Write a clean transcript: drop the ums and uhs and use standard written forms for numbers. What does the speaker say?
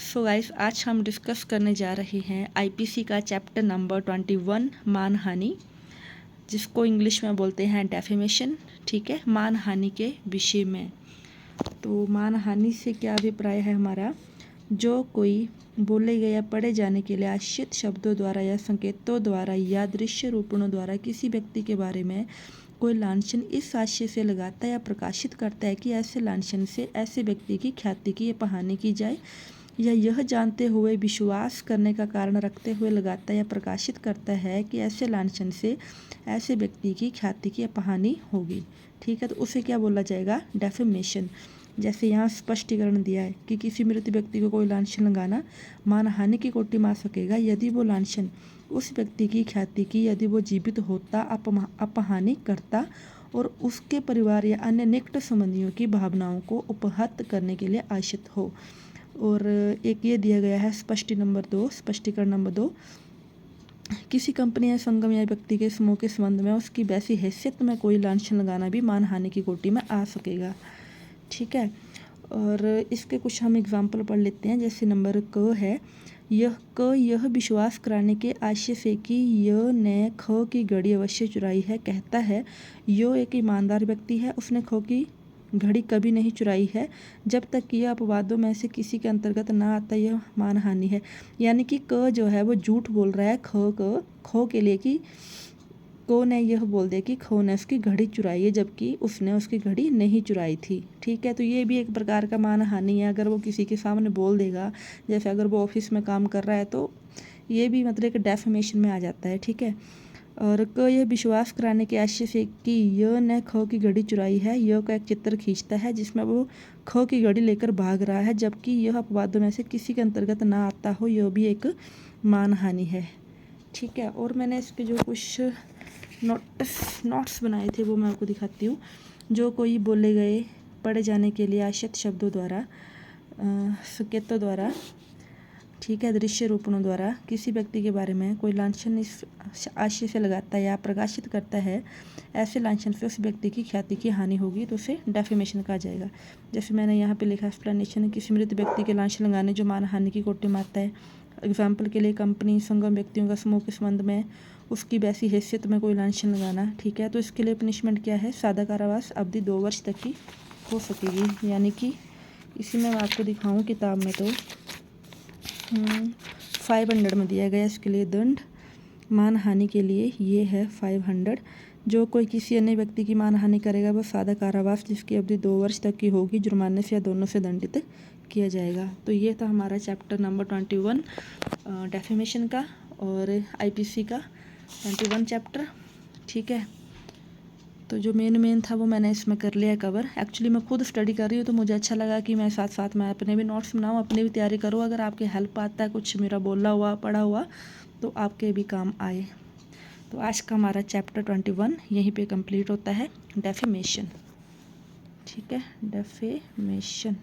So guys, आज हम discuss करने जा रहे हैं आईपीसी का चैप्टर नंबर 21 मानहानि, जिसको इंग्लिश में बोलते हैं डेफेमेशन। ठीक है, मानहानि के विषय में। तो मानहानि से क्या अभिप्राय है हमारा? जो कोई बोले गए या पढ़े जाने के लिए आश्रित शब्दों द्वारा या संकेतों द्वारा या दृश्य रूपणों द्वारा किसी व्यक्ति के बारे में कोई लांछन इस आशय से लगाता है या प्रकाशित करता है कि ऐसे लांछन से ऐसे व्यक्ति की ख्याति की अपहानि की जाए, या यह जानते हुए विश्वास करने का कारण रखते हुए लगाता है या प्रकाशित करता है कि ऐसे लांछन से ऐसे व्यक्ति की ख्याति की अपहानि होगी। ठीक है, तो उसे क्या बोला जाएगा? डेफेमेशन। जैसे यहाँ स्पष्टीकरण दिया है कि किसी मृत व्यक्ति को कोई लांछन लगाना मानहानि की कोटि में आ सकेगा यदि वो लांछन उस व्यक्ति की ख्याति की, यदि वो जीवित होता, अपहानि करता और उसके परिवार या अन्य निकट संबंधियों की भावनाओं को उपहत करने के लिए आश्रित हो। और एक ये दिया गया है स्पष्टीकरण नंबर 2, किसी कंपनी या संगम या व्यक्ति के समूह के संबंध में उसकी वैसी हैसियत में कोई लांछन लगाना भी मानहानि की कोटि में आ सकेगा। ठीक है, और इसके कुछ हम एग्जाम्पल पढ़ लेते हैं। जैसे नंबर क है, यह विश्वास कराने के आशय से कि य ने ख की घड़ी अवश्य चुराई है कहता है। यो एक ईमानदार व्यक्ति है, उसने ख की घड़ी कभी नहीं चुराई है। जब तक कि यह अपवादों में से किसी के अंतर्गत ना आता, यह मानहानि है। यानी कि क जो है वो झूठ बोल रहा है खो के लिए कि को ने यह बोल दिया कि खो ने उसकी घड़ी चुराई है, जबकि उसने उसकी घड़ी नहीं चुराई थी। ठीक है, तो ये भी एक प्रकार का मानहानि है। अगर वो किसी के सामने बोल देगा, जैसे अगर वो ऑफिस में काम कर रहा है, तो ये भी मतलब एक डेफेमेशन में आ जाता है। ठीक है, और क यह विश्वास कराने के आशय से कि य ने ख की घड़ी चुराई है, य का एक चित्र खींचता है जिसमें वो ख की घड़ी लेकर भाग रहा है, जबकि यह अपवादों में से किसी के अंतर्गत ना आता हो, यह भी एक मानहानि है। ठीक है, और मैंने इसके जो कुछ नोट्स बनाए थे वो मैं आपको दिखाती हूँ। जो कोई बोले गए पढ़े जाने के लिए आश्रित शब्दों द्वारा, संकेतों द्वारा, ठीक है, दृश्य रूपणों द्वारा किसी व्यक्ति के बारे में कोई लांछन इस आशय से लगाता है या प्रकाशित करता है, ऐसे लांछन से उस व्यक्ति की ख्याति की हानि होगी, तो उसे डेफेमेशन कहा जाएगा। जैसे मैंने यहाँ पे लिखा एक्सप्लेनेशन, किसी मृत व्यक्ति के लांछन लगाने जो मानहानि की कोटि में आता है। एग्जाम्पल के लिए कंपनी, संगम, व्यक्तियों का समूह के संबंध में उसकी वैसी हैसियत में कोई लांछन लगाना। ठीक है, तो इसके लिए पनिशमेंट क्या है? सादा कारावास अवधि 2 वर्ष तक की हो सकेगी। यानी कि इसी में मैं आपको दिखाऊँ किताब में, तो 500 में दिया गया इसके लिए दंड। मानहानि के लिए ये है 500। जो कोई किसी अन्य व्यक्ति की मानहानि करेगा वह सादा कारावास जिसकी अवधि 2 वर्ष तक की होगी, जुर्माने से या दोनों से दंडित किया जाएगा। तो ये था हमारा चैप्टर नंबर 21 डेफेमेशन का और आईपीसी का 21 चैप्टर। ठीक है, तो जो मेन था वो मैंने इसमें कर लिया कवर। एक्चुअली मैं खुद स्टडी कर रही हूँ, तो मुझे अच्छा लगा कि मैं साथ साथ में अपने भी नोट्स बनाऊँ, अपनी भी तैयारी करूँ। अगर आपके हेल्प आता है कुछ मेरा बोला हुआ, पढ़ा हुआ, तो आपके भी काम आए। तो आज का हमारा चैप्टर 21 यहीं पे कंप्लीट होता है, डेफेमेशन। ठीक है, डेफेमेशन।